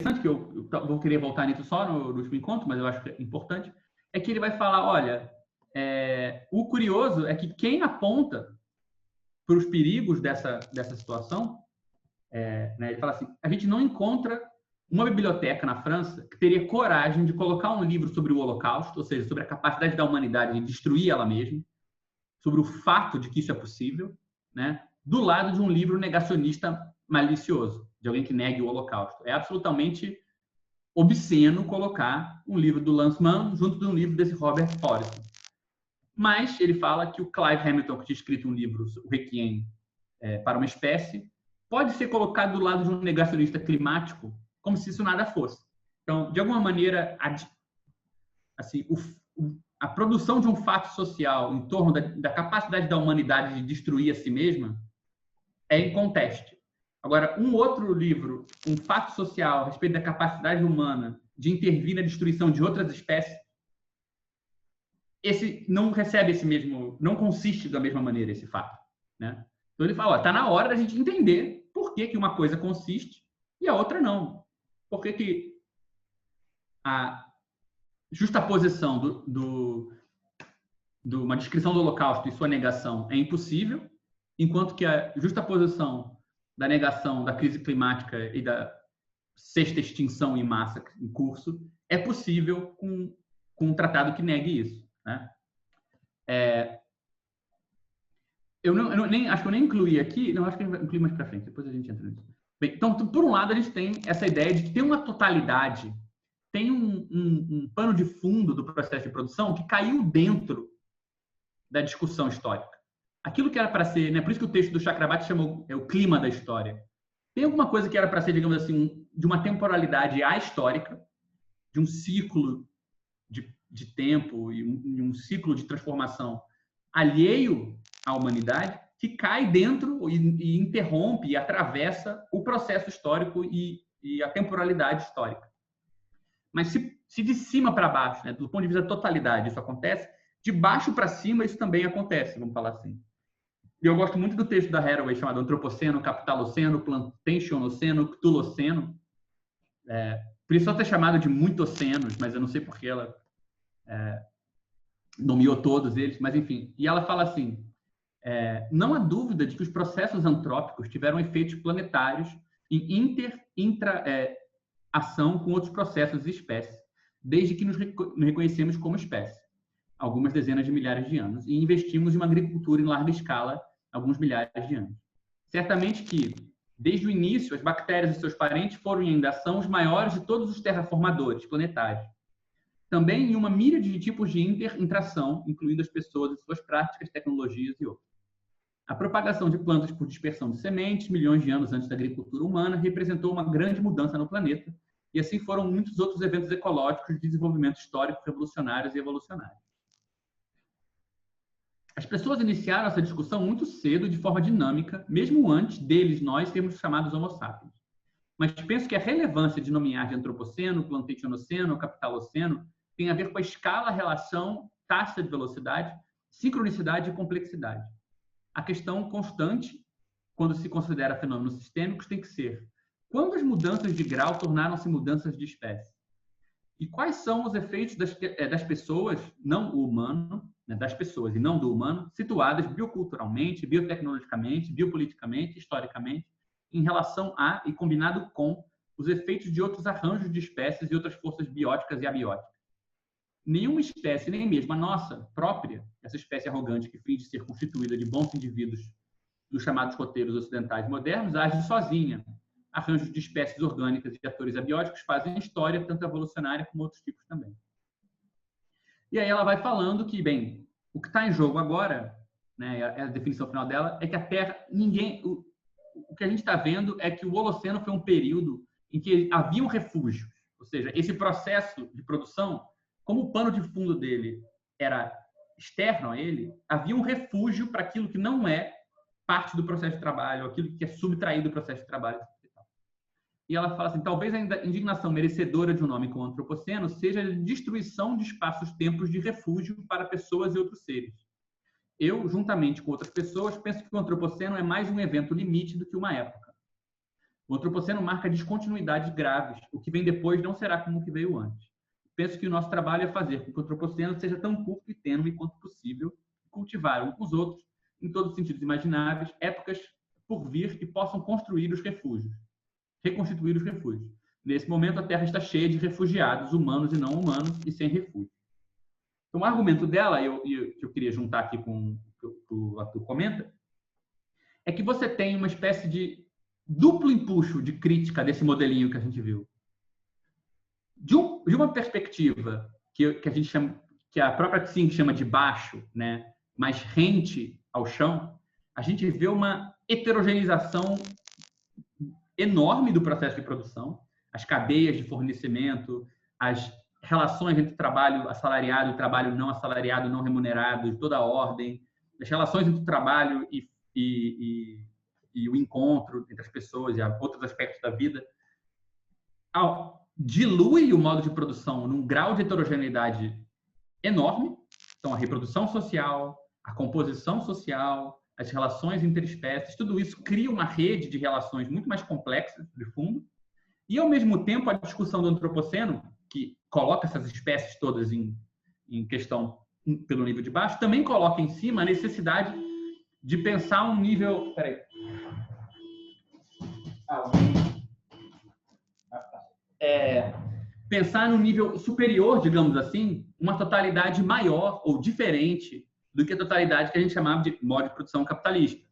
interessante, que eu vou querer voltar nisso só no último encontro, mas eu acho que é importante, é que ele vai falar, olha, o curioso é que quem aponta para os perigos dessa situação, né, ele fala assim, a gente não encontra uma biblioteca na França que teria coragem de colocar um livro sobre o Holocausto, ou seja, sobre a capacidade da humanidade de destruir ela mesma, sobre o fato de que isso é possível, né, do lado de um livro negacionista malicioso, de alguém que negue o Holocausto. É absolutamente obsceno colocar um livro do Lanzmann junto de um livro desse Robert Forreston. Mas ele fala que o Clive Hamilton, que tinha escrito um livro, o Requiem para uma Espécie, pode ser colocado do lado de um negacionista climático como se isso nada fosse. Então, de alguma maneira, assim, a produção de um fato social em torno da capacidade da humanidade de destruir a si mesma é inconteste. Agora, um outro livro, um fato social a respeito da capacidade humana de intervir na destruição de outras espécies, esse não recebe esse mesmo, não consiste da mesma maneira esse fato, né? Então ele fala, está na hora da gente entender por que uma coisa consiste e a outra não. Por que a justaposição de uma descrição do Holocausto e sua negação é impossível, enquanto que a justaposição da negação da crise climática e da sexta extinção em massa em curso é possível com um tratado que negue isso, né? Acho que eu nem incluí aqui, não, acho que eu incluí mais para frente, depois a gente entra nisso. Bem, então, por um lado, a gente tem essa ideia de que tem uma totalidade, tem um pano de fundo do processo de produção que caiu dentro da discussão histórica. Aquilo que era para ser, né, por isso que o texto do Chakrabarti chamou o clima da história. Tem alguma coisa que era para ser, digamos assim, de uma temporalidade ahistórica, de um ciclo de tempo e um ciclo de transformação alheio à humanidade, que cai dentro e interrompe e atravessa o processo histórico e a temporalidade histórica. Mas se de cima para baixo, né, do ponto de vista da totalidade, isso acontece, de baixo para cima isso também acontece, vamos falar assim. E eu gosto muito do texto da Haraway chamado Antropoceno, Capitaloceno, Plantationoceno, Cthuloceno. Por isso só ter chamado de muitocenos, mas eu não sei porque ela nomeou todos eles, mas enfim. E ela fala assim, não há dúvida de que os processos antrópicos tiveram efeitos planetários em ação com outros processos e espécies, desde que nos reconhecemos como espécie, algumas dezenas de milhares de anos, e investimos em uma agricultura em larga escala, alguns milhares de anos. Certamente que, desde o início, as bactérias e seus parentes foram e ainda são os maiores de todos os terraformadores planetários. Também em uma míriade de tipos de interação, incluindo as pessoas e suas práticas, tecnologias e outros. A propagação de plantas por dispersão de sementes, milhões de anos antes da agricultura humana, representou uma grande mudança no planeta, e assim foram muitos outros eventos ecológicos de desenvolvimento histórico, revolucionários e evolucionários. As pessoas iniciaram essa discussão muito cedo, de forma dinâmica, mesmo antes deles, nós, sermos chamados Homo sapiens. Mas penso que a relevância de nomear de Antropoceno, Plantationoceno, Capitaloceno tem a ver com a escala, relação, taxa de velocidade, sincronicidade e complexidade. A questão constante, quando se considera fenômenos sistêmicos, tem que ser: quando as mudanças de grau tornaram-se mudanças de espécie? E quais são os efeitos das pessoas, não o humano, né, das pessoas e não do humano, situadas bioculturalmente, biotecnologicamente, biopoliticamente, historicamente, em relação a e combinado com os efeitos de outros arranjos de espécies e outras forças bióticas e abióticas? Nenhuma espécie, nem mesmo a nossa própria, essa espécie arrogante que finge ser constituída de bons indivíduos dos chamados roteiros ocidentais modernos, age sozinha. Arranjos de espécies orgânicas e de atores abióticos fazem história, tanto evolucionária como outros tipos também. E aí ela vai falando que, bem, o que está em jogo agora, né, a definição final dela, é que a Terra, o que a gente está vendo é que o Holoceno foi um período em que havia um refúgio, ou seja, esse processo de produção, como o pano de fundo dele era externo a ele, havia um refúgio para aquilo que não é parte do processo de trabalho, aquilo que é subtraído do processo de trabalho. E ela fala assim, talvez a indignação merecedora de um nome como Antropoceno seja a destruição de espaços-tempos de refúgio para pessoas e outros seres. Eu, juntamente com outras pessoas, penso que o Antropoceno é mais um evento limite do que uma época. O antropoceno marca descontinuidades graves. O que vem depois não será como o que veio antes. Penso que o nosso trabalho é fazer com que o antropoceno seja tão curto e tênue quanto possível, cultivar uns com os outros, em todos os sentidos imagináveis, épocas por vir que possam construir os refúgios, reconstituir os refúgios. Nesse momento, a Terra está cheia de refugiados, humanos e não humanos, e sem refúgio. Então, o argumento dela, que eu queria juntar aqui com o que o Arthur comenta, é que você tem uma espécie de duplo empuxo de crítica desse modelinho que a gente viu. De uma perspectiva que a gente chama, que a própria Tsing chama de baixo, né, mais rente ao chão, a gente vê uma heterogeneização enorme do processo de produção, as cadeias de fornecimento, as relações entre trabalho assalariado e trabalho não assalariado, não remunerado, de toda a ordem, as relações entre o trabalho e o encontro entre as pessoas e outros aspectos da vida, dilui o modo de produção num grau de heterogeneidade enorme. Então, a reprodução social, a composição social, as relações interespécies, tudo isso cria uma rede de relações muito mais complexas, de fundo, e, ao mesmo tempo, a discussão do antropoceno, que coloca essas espécies todas em questão pelo nível de baixo, também coloca em cima a necessidade de pensar um nível... Peraí. Pensar num nível superior, digamos assim, uma totalidade maior ou diferente do que a totalidade que a gente chamava de modo de produção capitalista.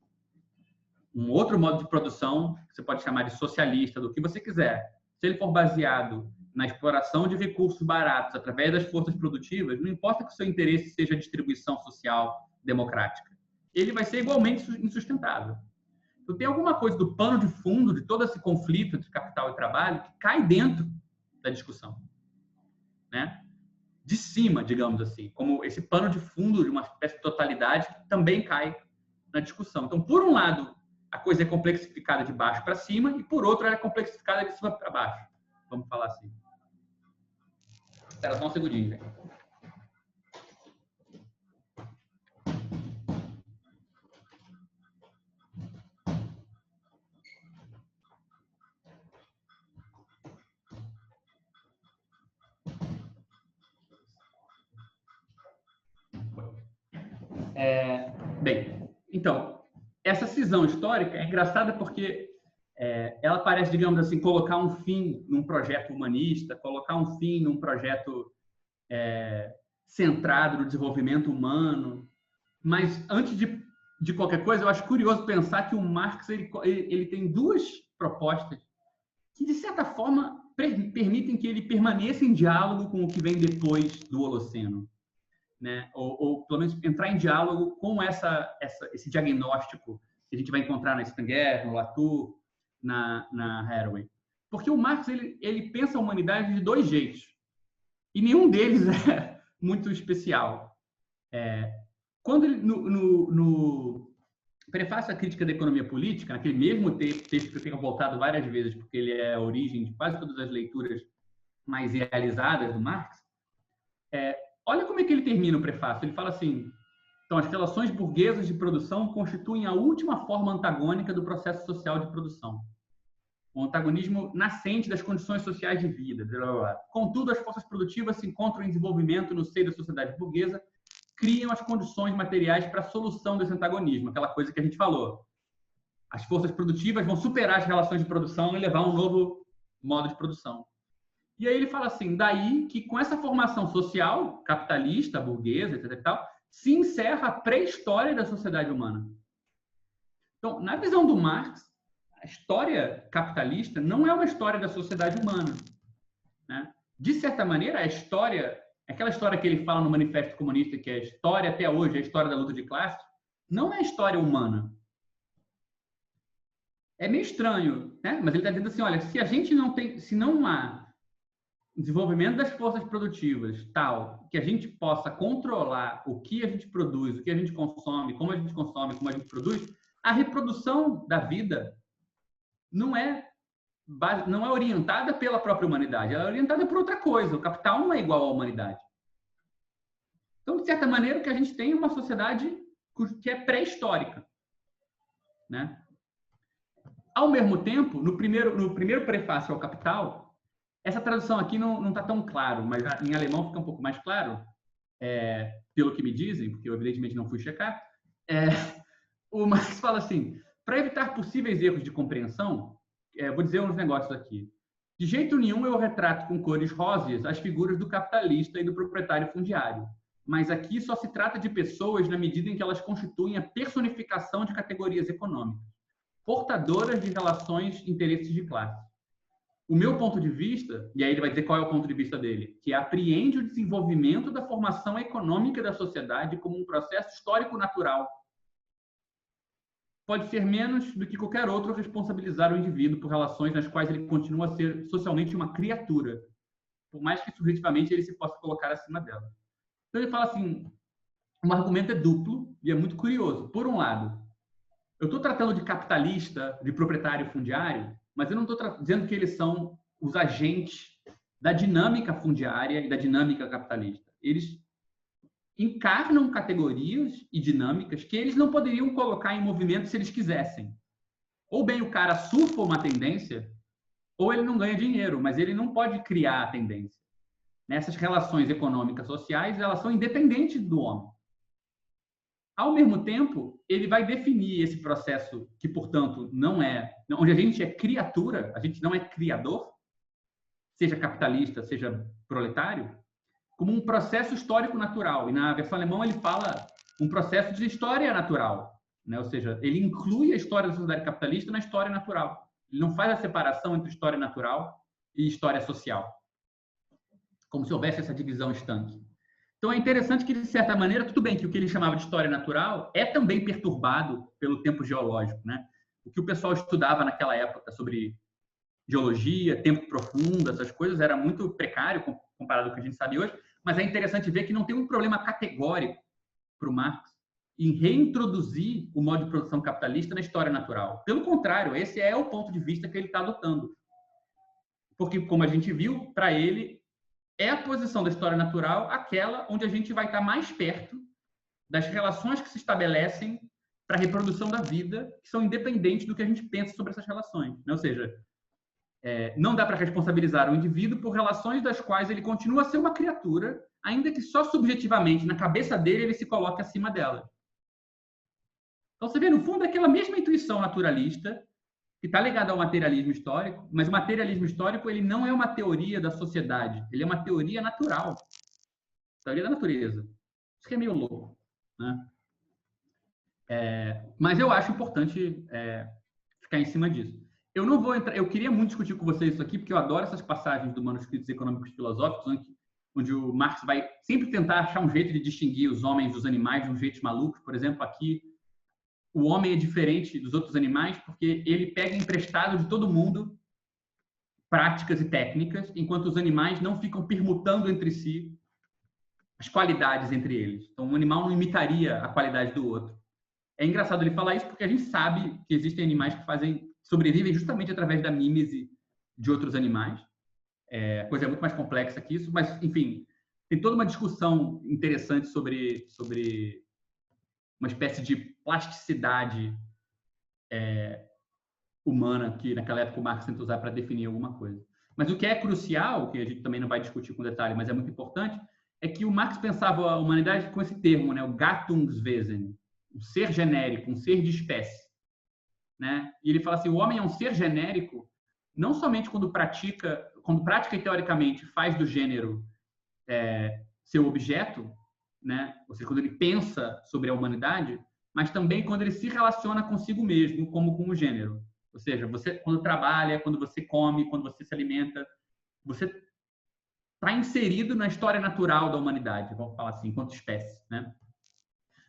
Um outro modo de produção, que você pode chamar de socialista, do que você quiser. Se ele for baseado na exploração de recursos baratos através das forças produtivas, não importa que o seu interesse seja a distribuição social democrática. Ele vai ser igualmente insustentável. Então, tem alguma coisa do pano de fundo de todo esse conflito entre capital e trabalho que cai dentro da discussão, né? De cima, digamos assim, como esse pano de fundo de uma espécie de totalidade que também cai na discussão. Então, por um lado, a coisa é complexificada de baixo para cima e, por outro, ela é complexificada de cima para baixo. Vamos falar assim. Espera só um segundinho, velho. Bem, então, essa cisão histórica é engraçada porque ela parece, digamos assim, colocar um fim num projeto humanista, colocar um fim num projeto centrado no desenvolvimento humano. Mas, antes de qualquer coisa, eu acho curioso pensar que o Marx ele tem duas propostas que, de certa forma, permitem que ele permaneça em diálogo com o que vem depois do Holoceno, né? Ou pelo menos entrar em diálogo com esse diagnóstico que a gente vai encontrar na Stanger, no Latour, na Haraway. Porque o Marx ele pensa a humanidade de dois jeitos, e nenhum deles é muito especial. Quando ele, no prefácio à crítica da economia política, naquele mesmo texto que fica voltado várias vezes, porque ele é a origem de quase todas as leituras mais realizadas do Marx, olha como é que ele termina o prefácio. Ele fala assim: então, as relações burguesas de produção constituem a última forma antagônica do processo social de produção. O antagonismo nascente das condições sociais de vida. Blá, blá, blá. Contudo, as forças produtivas se encontram em desenvolvimento no seio da sociedade burguesa, criam as condições materiais para a solução desse antagonismo, aquela coisa que a gente falou. As forças produtivas vão superar as relações de produção e levar a um novo modo de produção. E aí ele fala assim, daí que com essa formação social, capitalista, burguesa, etc. e tal, se encerra a pré-história da sociedade humana. Então, na visão do Marx, a história capitalista não é uma história da sociedade humana, né? De certa maneira, a história, aquela história que ele fala no Manifesto Comunista, que é a história até hoje, a história da luta de classe, não é a história humana. É meio estranho, né? Mas ele está dizendo assim, olha, se não há desenvolvimento das forças produtivas tal que a gente possa controlar o que a gente produz, o que a gente consome, como a gente consome, como a gente produz, a reprodução da vida não é orientada pela própria humanidade, ela é orientada por outra coisa. O capital não é igual à humanidade. Então, de certa maneira, o que a gente tem é uma sociedade que é pré-histórica, né? Ao mesmo tempo, no primeiro prefácio ao Capital, essa tradução aqui não está tão claro, mas em alemão fica um pouco mais claro, pelo que me dizem, porque eu evidentemente não fui checar. O Marx fala assim: para evitar possíveis erros de compreensão, vou dizer uns negócios aqui. De jeito nenhum eu retrato com cores róseas as figuras do capitalista e do proprietário fundiário. Mas aqui só se trata de pessoas na medida em que elas constituem a personificação de categorias econômicas, portadoras de relações e interesses de classe. O meu ponto de vista, e aí ele vai dizer qual é o ponto de vista dele, que apreende o desenvolvimento da formação econômica da sociedade como um processo histórico natural. Pode ser menos do que qualquer outro responsabilizar o indivíduo por relações nas quais ele continua a ser socialmente uma criatura, por mais que subjetivamente ele se possa colocar acima dela. Então ele fala assim, um argumento é duplo e é muito curioso. Por um lado, eu estou tratando de capitalista, de proprietário fundiário, mas eu não estou dizendo que eles são os agentes da dinâmica fundiária e da dinâmica capitalista. Eles encarnam categorias e dinâmicas que eles não poderiam colocar em movimento se eles quisessem. Ou bem o cara surfa uma tendência, ou ele não ganha dinheiro, mas ele não pode criar a tendência. Essas relações econômicas sociais, elas são independentes do homem. Ao mesmo tempo, ele vai definir esse processo que, portanto, onde a gente é criatura, a gente não é criador, seja capitalista, seja proletário, como um processo histórico natural. E na versão alemã ele fala um processo de história natural, né? Ou seja, ele inclui a história da sociedade capitalista na história natural. Ele não faz a separação entre história natural e história social, como se houvesse essa divisão estanque. Então é interessante que, de certa maneira, tudo bem que o que ele chamava de história natural é também perturbado pelo tempo geológico, né? O que o pessoal estudava naquela época sobre geologia, tempo profundo, essas coisas, era muito precário comparado com o que a gente sabe hoje, mas é interessante ver que não tem um problema categórico para o Marx em reintroduzir o modo de produção capitalista na história natural. Pelo contrário, esse é o ponto de vista que ele está adotando. Porque, como a gente viu, para ele, é a posição da história natural aquela onde a gente vai estar mais perto das relações que se estabelecem para a reprodução da vida, que são independentes do que a gente pensa sobre essas relações. Ou seja, não dá para responsabilizar o indivíduo por relações das quais ele continua a ser uma criatura, ainda que só subjetivamente, na cabeça dele, ele se coloque acima dela. Então, você vê, no fundo, é aquela mesma intuição naturalista que está ligada ao materialismo histórico, mas o materialismo histórico ele não é uma teoria da sociedade, ele é uma teoria natural, teoria da natureza. Isso que é meio louco, né? Mas eu acho importante ficar em cima disso. Eu não vou entrar, eu queria muito discutir com vocês isso aqui, porque eu adoro essas passagens do Manuscritos Econômicos e Filosóficos, onde o Marx vai sempre tentar achar um jeito de distinguir os homens dos animais de um jeito maluco. Por exemplo, aqui, o homem é diferente dos outros animais porque ele pega emprestado de todo mundo práticas e técnicas, enquanto os animais não ficam permutando entre si as qualidades entre eles. Então, um animal não imitaria a qualidade do outro. É engraçado ele falar isso porque a gente sabe que existem animais que sobrevivem justamente através da mímese de outros animais. A coisa é muito mais complexa que isso, mas, enfim, tem toda uma discussão interessante sobre uma espécie de plasticidade humana que, naquela época, o Marx tenta usar para definir alguma coisa. Mas o que é crucial, que a gente também não vai discutir com detalhe, mas é muito importante, é que o Marx pensava a humanidade com esse termo, né? O Gattungswesen, um ser genérico, um ser de espécie, né? E ele fala assim, o homem é um ser genérico não somente quando prática e teoricamente faz do gênero seu objeto, né? Ou seja, quando ele pensa sobre a humanidade, mas também quando ele se relaciona consigo mesmo como com o gênero. Ou seja, você quando trabalha, quando você come, quando você se alimenta, você está inserido na história natural da humanidade, vamos falar assim, enquanto espécie, né?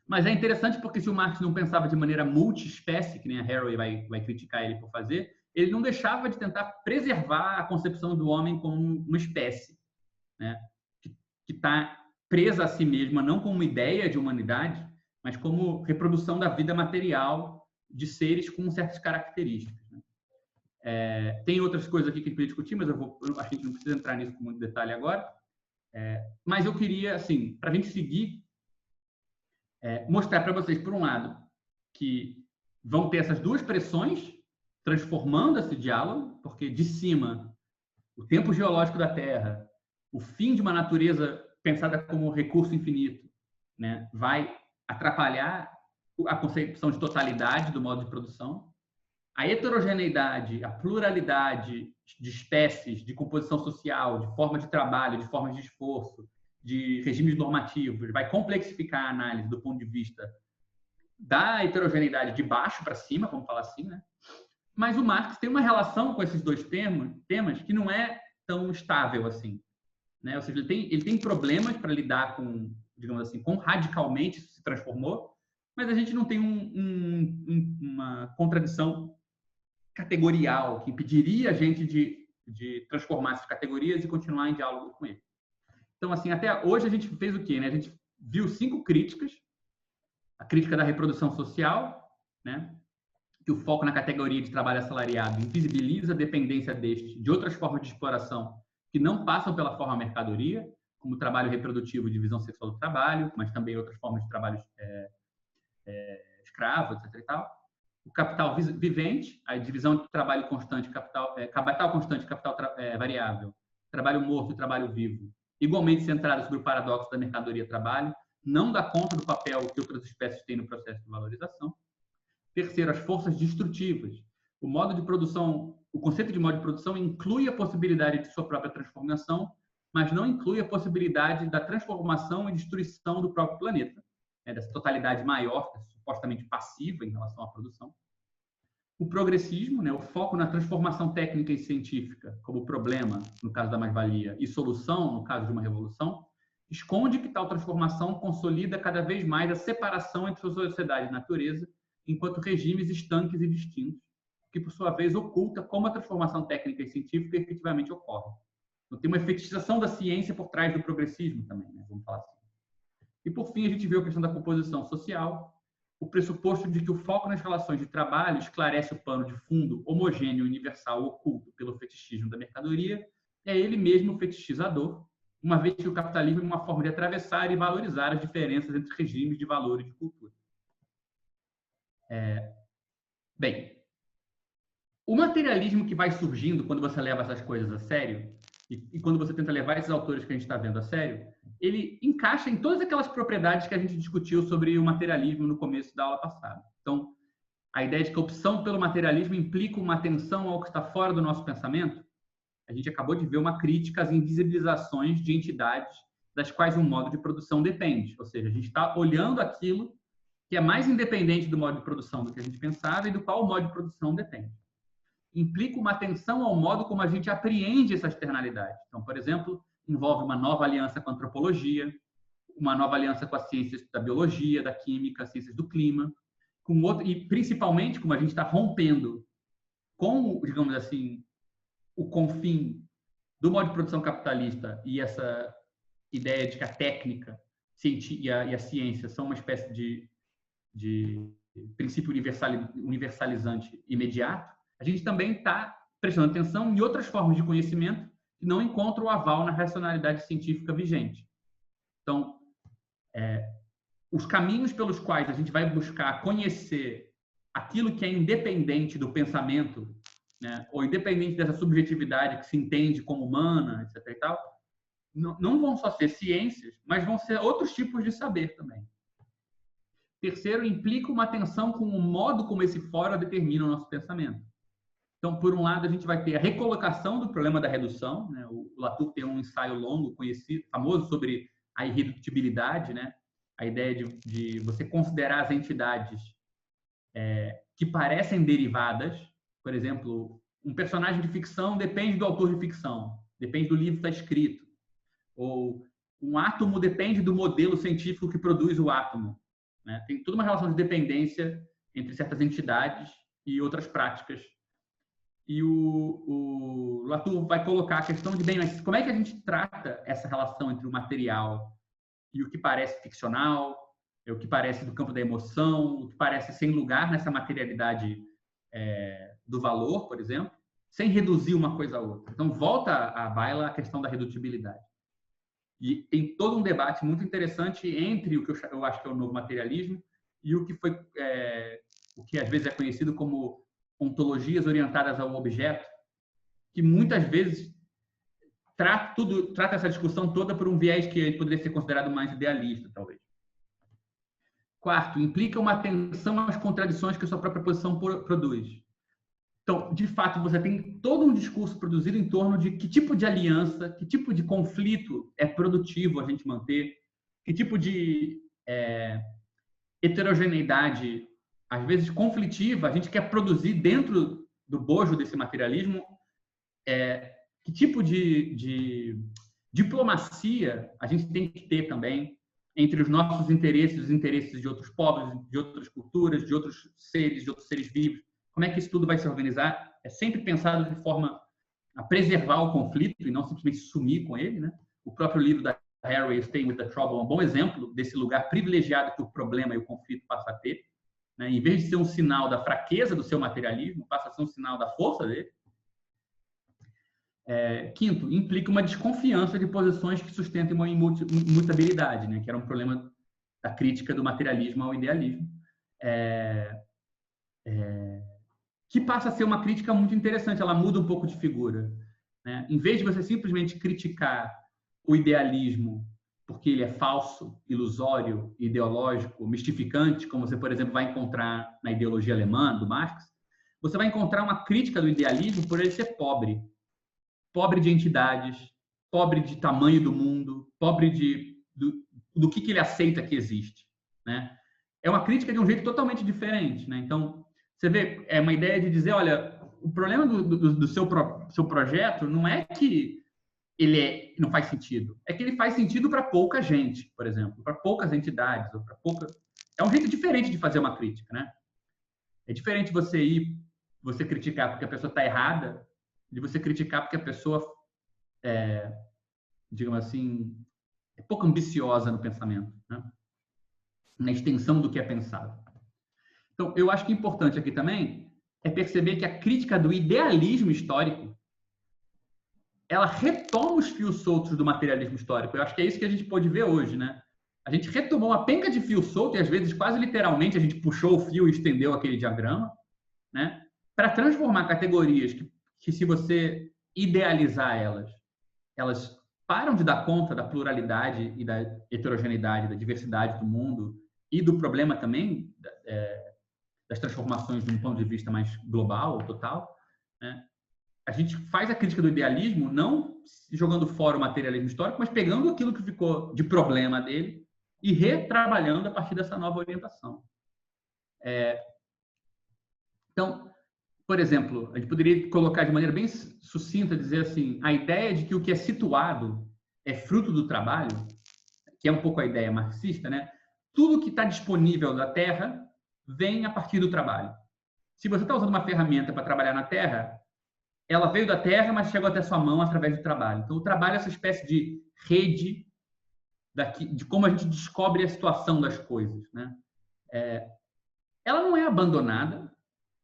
Mas é interessante porque se o Marx não pensava de maneira multiespécie, que nem a Haraway vai criticar ele por fazer, ele não deixava de tentar preservar a concepção do homem como uma espécie, né? Que está presa a si mesma, não como ideia de humanidade, mas como reprodução da vida material de seres com certas características, né? Tem outras coisas aqui que a gente podia discutir, mas acho que a gente não precisa entrar nisso com muito detalhe agora. Mas eu queria, assim, para a gente seguir, mostrar para vocês, por um lado, que vão ter essas duas pressões transformando esse diálogo, porque de cima, o tempo geológico da Terra, o fim de uma natureza pensada como recurso infinito, né, vai atrapalhar a concepção de totalidade do modo de produção. A heterogeneidade, a pluralidade de espécies, de composição social, de forma de trabalho, de formas de esforço, de regimes normativos, vai complexificar a análise do ponto de vista da heterogeneidade de baixo para cima, vamos falar assim, né? Mas o Marx tem uma relação com esses dois temas que não é tão estável assim, né? Ou seja, ele tem problemas para lidar com, digamos assim, com radicalmente isso se transformou, mas a gente não tem uma contradição categorial que impediria a gente de transformar essas categorias e continuar em diálogo com ele. Então, assim, até hoje a gente fez o quê, né? A gente viu 5 críticas. A crítica da reprodução social, né? Que o foco na categoria de trabalho assalariado invisibiliza a dependência deste de outras formas de exploração que não passam pela forma mercadoria, como o trabalho reprodutivo e divisão sexual do trabalho, mas também outras formas de trabalho escravo, etc. E tal. O capital vivente, a divisão entre trabalho constante, capital constante e capital variável, trabalho morto e trabalho vivo, igualmente centrado sobre o paradoxo da mercadoria-trabalho, não dá conta do papel que outras espécies têm no processo de valorização. Terceiro, as forças destrutivas. O modo de produção, o conceito de modo de produção inclui a possibilidade de sua própria transformação, mas não inclui a possibilidade da transformação e destruição do próprio planeta, dessa totalidade maior, supostamente passiva em relação à produção. O progressismo, né, o foco na transformação técnica e científica como problema, no caso da mais-valia, e solução, no caso de uma revolução, esconde que tal transformação consolida cada vez mais a separação entre sociedade e natureza, enquanto regimes estanques e distintos, que, por sua vez, oculta como a transformação técnica e científica efetivamente ocorre. Então, tem uma efetização da ciência por trás do progressismo também, né, vamos falar assim. E, por fim, a gente viu a questão da composição social, o pressuposto de que o foco nas relações de trabalho esclarece o pano de fundo homogêneo, universal, oculto pelo fetichismo da mercadoria, é ele mesmo fetichizador, uma vez que o capitalismo é uma forma de atravessar e valorizar as diferenças entre regimes de valor e de cultura. Bem, o materialismo que vai surgindo quando você leva essas coisas a sério, e quando você tenta levar esses autores que a gente está vendo a sério, ele encaixa em todas aquelas propriedades que a gente discutiu sobre o materialismo no começo da aula passada. Então, a ideia de que a opção pelo materialismo implica uma atenção ao que está fora do nosso pensamento, a gente acabou de ver uma crítica às invisibilizações de entidades das quais um modo de produção depende. Ou seja, a gente está olhando aquilo que é mais independente do modo de produção do que a gente pensava e do qual o modo de produção depende. Implica uma atenção ao modo como a gente apreende essa externalidade. Então, por exemplo, envolve uma nova aliança com a antropologia, uma nova aliança com as ciências da biologia, da química, as ciências do clima, com outro, e principalmente como a gente está rompendo com, digamos assim, o confim do modo de produção capitalista e essa ideia de que a técnica e a ciência são uma espécie de princípio universalizante imediato, a gente também está prestando atenção em outras formas de conhecimento que não encontram o aval na racionalidade científica vigente. Então, os caminhos pelos quais a gente vai buscar conhecer aquilo que é independente do pensamento, né, ou independente dessa subjetividade que se entende como humana, etc. e tal, não vão só ser ciências, mas vão ser outros tipos de saber também. Terceiro, implica uma atenção com o modo como esse fora determina o nosso pensamento. Então, por um lado, a gente vai ter a recolocação do problema da redução, né? O Latour tem um ensaio longo, conhecido, famoso, sobre a irredutibilidade, né? A ideia de você considerar as entidades que parecem derivadas. Por exemplo, um personagem de ficção depende do autor de ficção, depende do livro que está escrito. Ou um átomo depende do modelo científico que produz o átomo, né? Tem toda uma relação de dependência entre certas entidades e outras práticas. E o Latour vai colocar a questão de, bem, mas como é que a gente trata essa relação entre o material e o que parece ficcional, o que parece do campo da emoção, o que parece sem lugar nessa materialidade do valor, por exemplo, sem reduzir uma coisa a outra. Então, volta à baila a questão da redutibilidade. E tem todo um debate muito interessante entre o que eu acho que é o novo materialismo e o que foi, o que às vezes é conhecido como ontologias orientadas ao objeto, que muitas vezes trata essa discussão toda por um viés que poderia ser considerado mais idealista, talvez. Quarto, implica uma atenção às contradições que a sua própria posição produz. Então, de fato, você tem todo um discurso produzido em torno de que tipo de aliança, que tipo de conflito é produtivo a gente manter, que tipo de heterogeneidade, às vezes conflitiva, a gente quer produzir dentro do bojo desse materialismo, que tipo de diplomacia a gente tem que ter também entre os nossos interesses, os interesses de outros povos, de outras culturas, de outros seres vivos. Como é que isso tudo vai se organizar? É sempre pensado de forma a preservar o conflito e não simplesmente sumir com ele, né? O próprio livro da Harry, Staying with the Trouble, é um bom exemplo desse lugar privilegiado que o problema e o conflito passam a ter, né? Em vez de ser um sinal da fraqueza do seu materialismo, passa a ser um sinal da força dele. Quinto, implica uma desconfiança de posições que sustentem uma imutabilidade, né? Que era um problema da crítica do materialismo ao idealismo. Que passa a ser uma crítica muito interessante, ela muda um pouco de figura, né? Em vez de você simplesmente criticar o idealismo porque ele é falso, ilusório, ideológico, mistificante, como você, por exemplo, vai encontrar na ideologia alemã, do Marx, você vai encontrar uma crítica do idealismo por ele ser pobre. Pobre de entidades, pobre de tamanho do mundo, pobre do que ele aceita que existe, né? É uma crítica de um jeito totalmente diferente, né? Então, você vê, é uma ideia de dizer, olha, o problema do seu projeto não é que ele não faz sentido, é que ele faz sentido para pouca gente, por exemplo, para poucas entidades, ou para pouca... É um jeito diferente de fazer uma crítica, né? É diferente você criticar porque a pessoa está errada, de você criticar porque a pessoa digamos assim, é pouco ambiciosa no pensamento, né? Na extensão do que é pensado. Então, eu acho que importante aqui também é perceber que a crítica do idealismo histórico, ela retoma os fios soltos do materialismo histórico. Eu acho que é isso que a gente pode ver hoje, né? A gente retomou uma penca de fio solto e, às vezes, quase literalmente, a gente puxou o fio e estendeu aquele diagrama, né? Para transformar categorias que, se você idealizar elas param de dar conta da pluralidade e da heterogeneidade, da diversidade do mundo e do problema também das transformações de um ponto de vista mais global, total, né? A gente faz a crítica do idealismo não jogando fora o materialismo histórico, mas pegando aquilo que ficou de problema dele e retrabalhando a partir dessa nova orientação. Então, por exemplo, a gente poderia colocar de maneira bem sucinta, dizer assim, a ideia de que o que é situado é fruto do trabalho, que é um pouco a ideia marxista, né? Tudo que está disponível da terra vem a partir do trabalho. Se você está usando uma ferramenta para trabalhar na terra, ela veio da terra, mas chegou até sua mão através do trabalho. Então, o trabalho é essa espécie de rede de como a gente descobre a situação das coisas, né? Ela não é abandonada,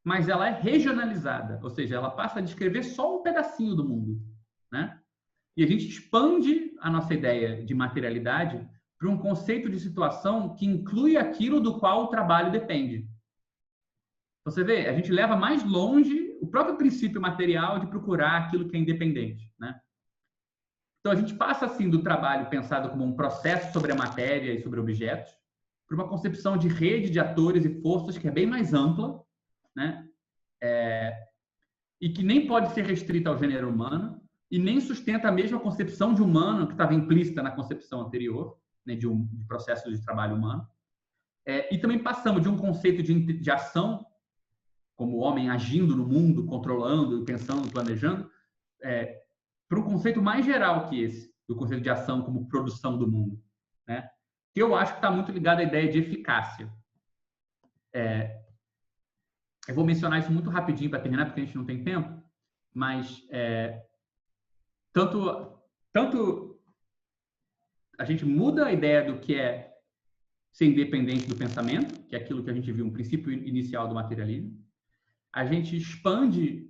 mas ela é regionalizada, ou seja, ela passa a descrever só um pedacinho do mundo, né? E a gente expande a nossa ideia de materialidade para um conceito de situação que inclui aquilo do qual o trabalho depende. Você vê, a gente leva mais longe o próprio princípio material de procurar aquilo que é independente, né? Então, a gente passa, assim, do trabalho pensado como um processo sobre a matéria e sobre objetos para uma concepção de rede de atores e forças que é bem mais ampla, né? E que nem pode ser restrita ao gênero humano e nem sustenta a mesma concepção de humano que estava implícita na concepção anterior, né, de processo de trabalho humano. E também passamos de um conceito de ação, como o homem agindo no mundo, controlando, pensando, planejando, para um conceito mais geral que esse, do conceito de ação como produção do mundo, né? Que eu acho que está muito ligado à ideia de eficácia. Eu vou mencionar isso muito rapidinho para terminar, porque a gente não tem tempo, mas tanto a gente muda a ideia do que é ser independente do pensamento, que é aquilo que a gente viu, um princípio inicial do materialismo. A gente expande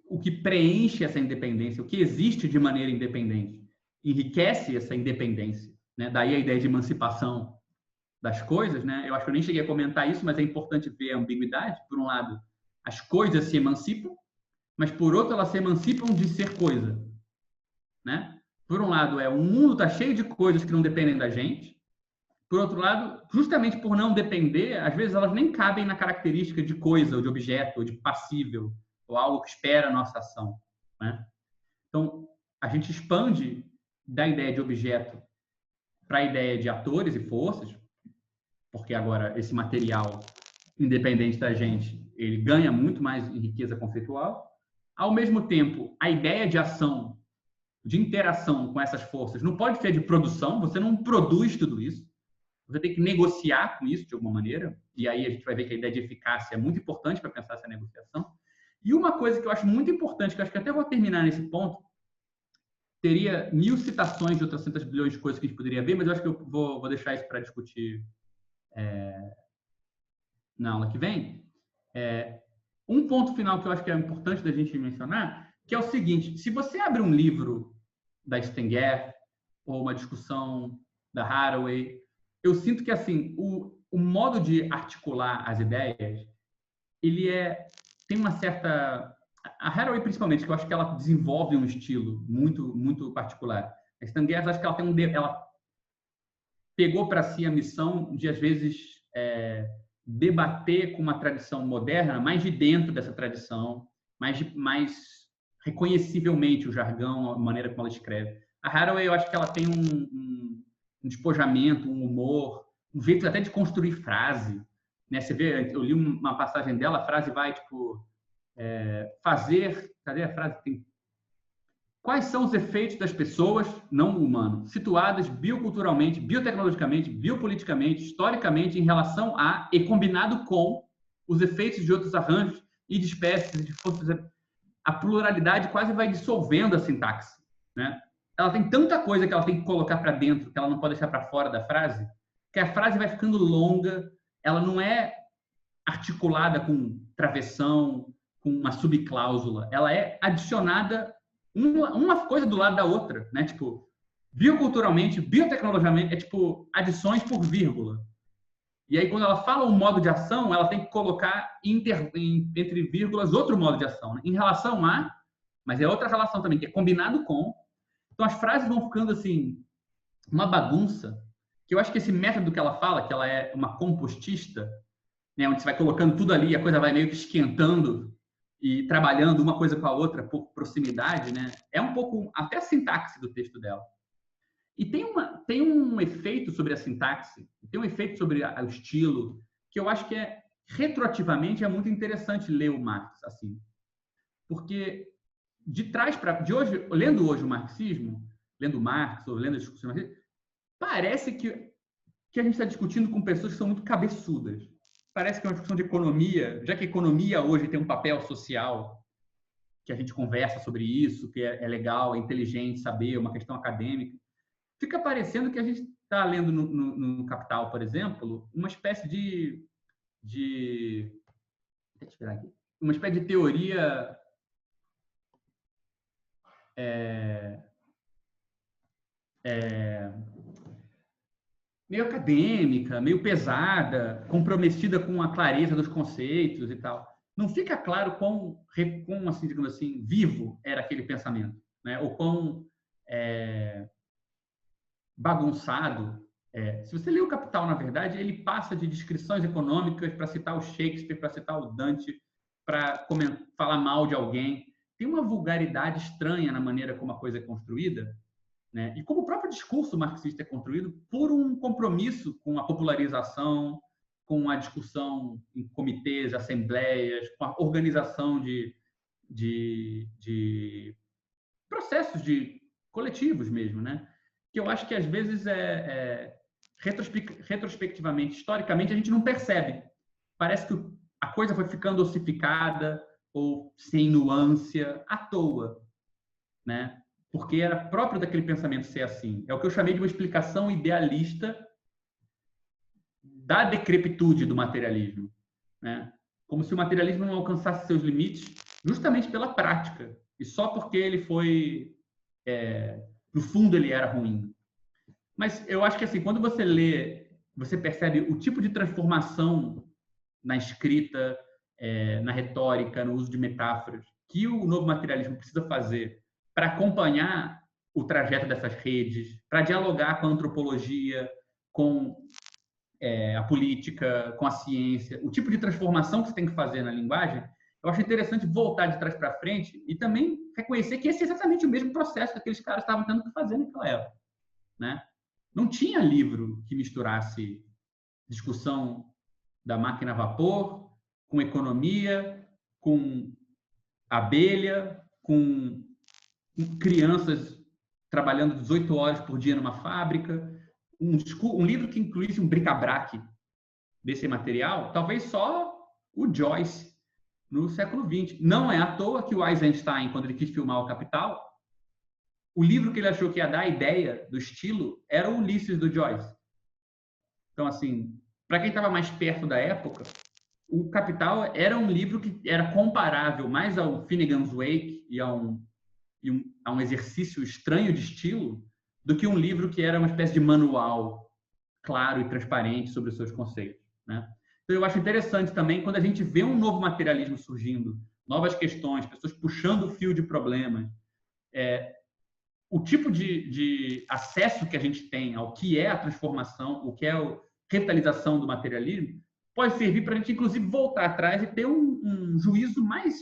o que preenche essa independência, o que existe de maneira independente, enriquece essa independência, né? Daí a ideia de emancipação das coisas, né? Eu acho que eu nem cheguei a comentar isso, mas é importante ver a ambiguidade. Por um lado, as coisas se emancipam, mas por outro, elas se emancipam de ser coisa, né? Por um lado, o mundo está cheio de coisas que não dependem da gente. Por outro lado, justamente por não depender, às vezes elas nem cabem na característica de coisa, ou de objeto, ou de passível, ou algo que espera a nossa ação, né? Então, a gente expande da ideia de objeto para a ideia de atores e forças, porque agora esse material, independente da gente, ele ganha muito mais em riqueza conceitual. Ao mesmo tempo, a ideia de ação, de interação com essas forças, não pode ser de produção, você não produz tudo isso, você tem que negociar com isso de alguma maneira, e aí a gente vai ver que a ideia de eficácia é muito importante para pensar essa negociação. E uma coisa que eu acho muito importante, que eu acho que até vou terminar nesse ponto, teria 1000 citações de outras 100 bilhões de coisas que a gente poderia ver, mas eu acho que eu vou deixar isso para discutir na aula que vem. Um ponto final que eu acho que é importante da gente mencionar, que é o seguinte: se você abre um livro da Stenger ou uma discussão da Haraway, eu sinto que assim o modo de articular as ideias, ele tem uma certa... A Haraway, principalmente, que eu acho que ela desenvolve um estilo muito particular. A Stenger, acho que ela pegou para si a missão de, às vezes, debater com uma tradição moderna, mais de dentro dessa tradição, mais reconhecivelmente o jargão, a maneira como ela escreve. A Haraway, eu acho que ela tem um despojamento, um humor, um jeito até de construir frase, né? Você vê, eu li uma passagem dela, a frase vai tipo fazer, cadê a frase? Quais são os efeitos das pessoas não humanas situadas bioculturalmente, biotecnologicamente, biopoliticamente, historicamente em relação a e combinado com os efeitos de outros arranjos e de espécies, de forças. A pluralidade quase vai dissolvendo a sintaxe, né? Ela tem tanta coisa que ela tem que colocar para dentro, que ela não pode deixar para fora da frase, que a frase vai ficando longa, ela não é articulada com travessão, com uma subcláusula, ela é adicionada uma coisa do lado da outra, né? Tipo, bioculturalmente, biotecnologicamente, é tipo adições por vírgula. E aí, quando ela fala um modo de ação, ela tem que colocar entre vírgulas outro modo de ação, né? Em relação a, mas é outra relação também, que é combinado com. Então, as frases vão ficando assim, uma bagunça, que eu acho que esse método que ela fala, que ela é uma compostista, né, onde você vai colocando tudo ali, a coisa vai meio que esquentando e trabalhando uma coisa com a outra por proximidade, né? É um pouco até a sintaxe do texto dela. E tem um efeito sobre a sintaxe, tem um efeito sobre o estilo, que eu acho que retroativamente é muito interessante ler o Marx assim. Porque de trás para de hoje, lendo hoje o marxismo, lendo Marx ou lendo as discussões marxistas, parece que a gente está discutindo com pessoas que são muito cabeçudas. Parece que é uma discussão de economia, já que a economia hoje tem um papel social, que a gente conversa sobre isso, que é legal, é inteligente saber, é uma questão acadêmica. Fica parecendo que a gente está lendo no Capital, por exemplo, uma espécie deixa eu tirar aqui, uma espécie de teoria meio acadêmica, meio pesada, comprometida com a clareza dos conceitos e tal. Não fica claro quão assim, digamos assim, vivo era aquele pensamento, né? Ou quão bagunçado. Se você lê o Capital, na verdade, ele passa de descrições econômicas para citar o Shakespeare, para citar o Dante, para falar mal de alguém. Tem uma vulgaridade estranha na maneira como a coisa é construída, né? E como o próprio discurso marxista é construído por um compromisso com a popularização, com a discussão em comitês, assembleias, com a organização de processos coletivos mesmo, né? Que eu acho que às vezes retrospectivamente, historicamente, a gente não percebe. Parece que a coisa foi ficando ossificada ou sem nuance à toa, né? Porque era próprio daquele pensamento ser assim. É o que eu chamei de uma explicação idealista da decrepitude do materialismo, né? Como se o materialismo não alcançasse seus limites justamente pela prática e só porque ele foi, no fundo, ele era ruim. Mas eu acho que assim, quando você lê você percebe o tipo de transformação na escrita, na retórica, no uso de metáforas, que o novo materialismo precisa fazer para acompanhar o trajeto dessas redes, para dialogar com a antropologia, com a política, com a ciência, o tipo de transformação que você tem que fazer na linguagem. Eu acho interessante voltar de trás para frente e também reconhecer que esse é exatamente o mesmo processo que aqueles caras estavam tendo que fazer naquela época, né? Não tinha livro que misturasse discussão da máquina a vapor com economia, com abelha, com crianças trabalhando 18 horas por dia numa fábrica. Um livro que incluísse um bric-a-brac desse material, talvez só o Joyce no século XX. Não é à toa que o Eisenstein, quando ele quis filmar o Capital, o livro que ele achou que ia dar a ideia do estilo era o Ulisses do Joyce. Então, assim, para quem estava mais perto da época, o Capital era um livro que era comparável mais ao Finnegan's Wake e a um exercício estranho de estilo do que um livro que era uma espécie de manual claro e transparente sobre os seus conceitos, né? Então, eu acho interessante também quando a gente vê um novo materialismo surgindo, novas questões, pessoas puxando o fio de problemas, o tipo de acesso que a gente tem ao que é a transformação, o que é a revitalização do materialismo, pode servir para a gente, inclusive, voltar atrás e ter um juízo mais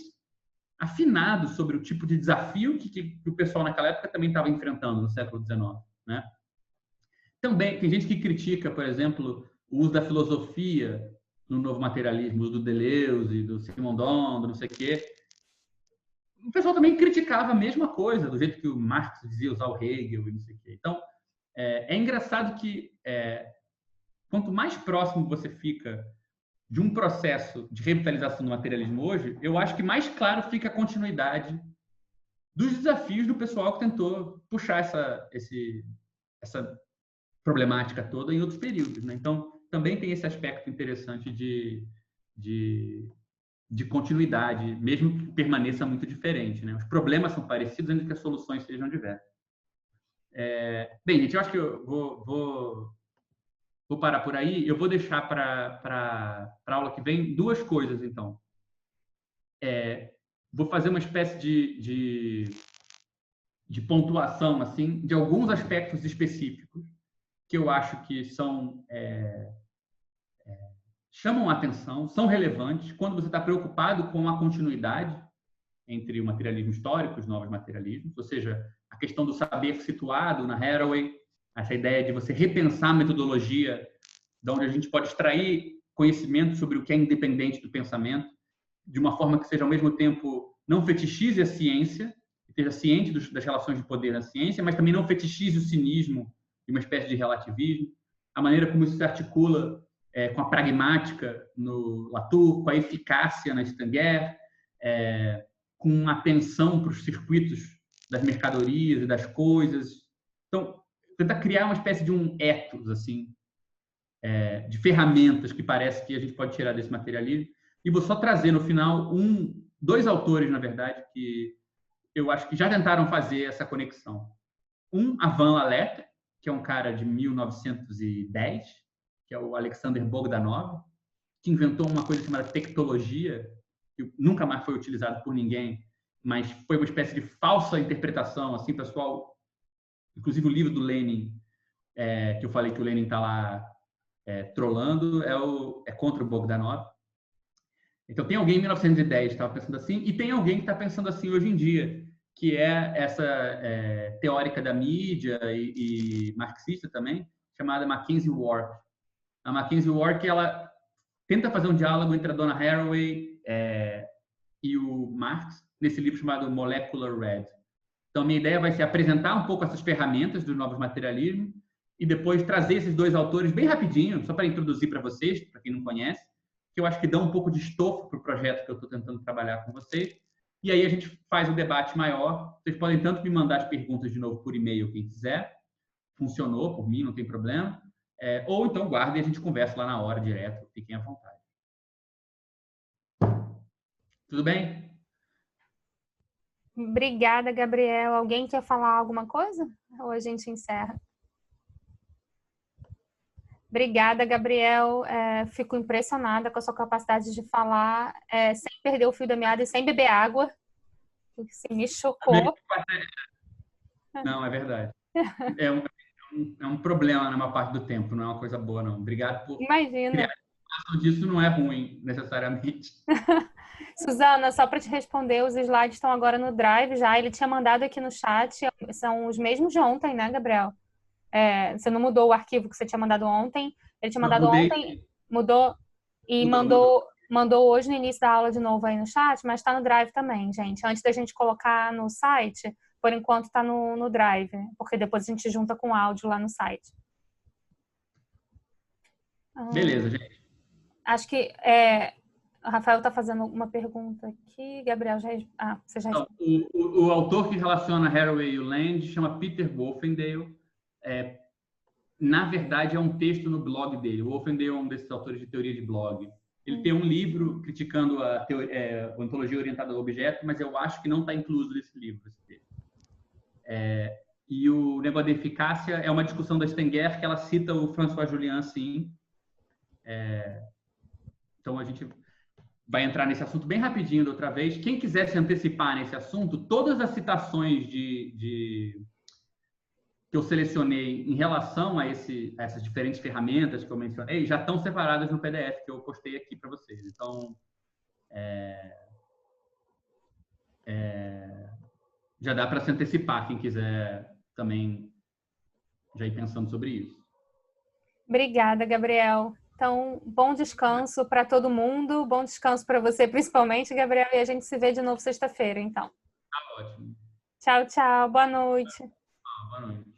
afinado sobre o tipo de desafio que o pessoal naquela época também estava enfrentando no século XIX, né? Também tem gente que critica, por exemplo, o uso da filosofia no novo materialismo, o uso do Deleuze, do Simondon, do não sei o quê. O pessoal também criticava a mesma coisa, do jeito que o Marx dizia usar o Hegel e não sei o quê. Então, é engraçado que quanto mais próximo você fica de um processo de revitalização do materialismo hoje, eu acho que mais claro fica a continuidade dos desafios do pessoal que tentou puxar essa problemática toda em outros períodos, né? Então, também tem esse aspecto interessante de continuidade, mesmo que permaneça muito diferente, né? Os problemas são parecidos, ainda que as soluções sejam diversas. Bem, gente, eu acho que eu vou parar por aí. Eu vou deixar para a aula que vem duas coisas, então. Vou fazer uma espécie de pontuação, assim, de alguns aspectos específicos que eu acho que chamam a atenção, são relevantes quando você está preocupado com a continuidade entre o materialismo histórico e os novos materialismos, ou seja, a questão do saber situado na Haraway, essa ideia de você repensar a metodologia, de onde a gente pode extrair conhecimento sobre o que é independente do pensamento, de uma forma que seja, ao mesmo tempo, não fetichize a ciência, esteja ciente das relações de poder na ciência, mas também não fetichize o cinismo e uma espécie de relativismo, a maneira como isso se articula com a pragmática no Latour, com a eficácia na Stanger, com a atenção para os circuitos das mercadorias e das coisas. Então, tentar criar uma espécie de um ethos, assim, de ferramentas que parece que a gente pode tirar desse materialismo. E vou só trazer no final dois autores, na verdade, que eu acho que já tentaram fazer essa conexão. Ivan Lalette, que é um cara de 1910, que é o Alexander Bogdanov, que inventou uma coisa chamada tectologia, que nunca mais foi utilizado por ninguém, mas foi uma espécie de falsa interpretação, assim, pessoal. Inclusive o livro do Lenin, que eu falei que o Lenin está lá trolando, é contra o Bogdanov. Então tem alguém em 1910 que estava pensando assim, e tem alguém que está pensando assim hoje em dia, que é essa teórica da mídia e marxista também, chamada Mackenzie Ward. A Mackenzie Ward, ela tenta fazer um diálogo entre a Donna Haraway e o Marx nesse livro chamado Molecular Red. Então, minha ideia vai ser apresentar um pouco essas ferramentas dos novos materialismos e depois trazer esses dois autores bem rapidinho, só para introduzir para vocês, para quem não conhece, que eu acho que dão um pouco de estofo para o projeto que eu estou tentando trabalhar com vocês. E aí a gente faz um debate maior. Vocês podem tanto me mandar as perguntas de novo por e-mail, quem quiser. Funcionou por mim, não tem problema. Ou então guardem e a gente conversa lá na hora, direto. Fiquem à vontade. Tudo bem? Obrigada, Gabriel. Alguém quer falar alguma coisa? Ou a gente encerra? Obrigada, Gabriel. Fico impressionada com a sua capacidade de falar sem perder o fio da meada e sem beber água. Isso me chocou. Não, é verdade. É um problema na maior parte do tempo, não é uma coisa boa, não. Obrigado por Imagina. criar a disso, não é ruim, necessariamente. Suzana, só para te responder, os slides estão agora no Drive já. Ele tinha mandado aqui no chat, são os mesmos de ontem, né, Gabriel? Você não mudou o arquivo que você tinha mandado ontem. Ele tinha mandado ontem, mudou e mandou hoje no início da aula de novo aí no chat, mas está no Drive também, gente. Antes da gente colocar no site, por enquanto está no Drive, porque depois a gente junta com o áudio lá no site. Beleza, gente. Acho que o Rafael está fazendo uma pergunta aqui. Gabriel, você já respondeu. O autor que relaciona Haraway e o Land chama Peter Wolfendale. Na verdade, é um texto no blog dele. O Wolfendale é um desses autores de teoria de blog. Ele tem um livro criticando a ontologia orientada ao objeto, mas eu acho que não está incluso nesse livro. Esse texto. E o negócio da eficácia é uma discussão da Stenger que ela cita o François Julian, sim. Então, a gente vai entrar nesse assunto bem rapidinho da outra vez. Quem quiser se antecipar nesse assunto, todas as citações que eu selecionei em relação a essas diferentes ferramentas que eu mencionei já estão separadas no PDF que eu postei aqui para vocês. Então, já dá para se antecipar, quem quiser também já ir pensando sobre isso. Obrigada, Gabriel. Então, bom descanso para todo mundo, bom descanso para você principalmente, Gabriel, e a gente se vê de novo sexta-feira, então. Tá ótimo. Tchau, tchau. Boa noite. Boa noite.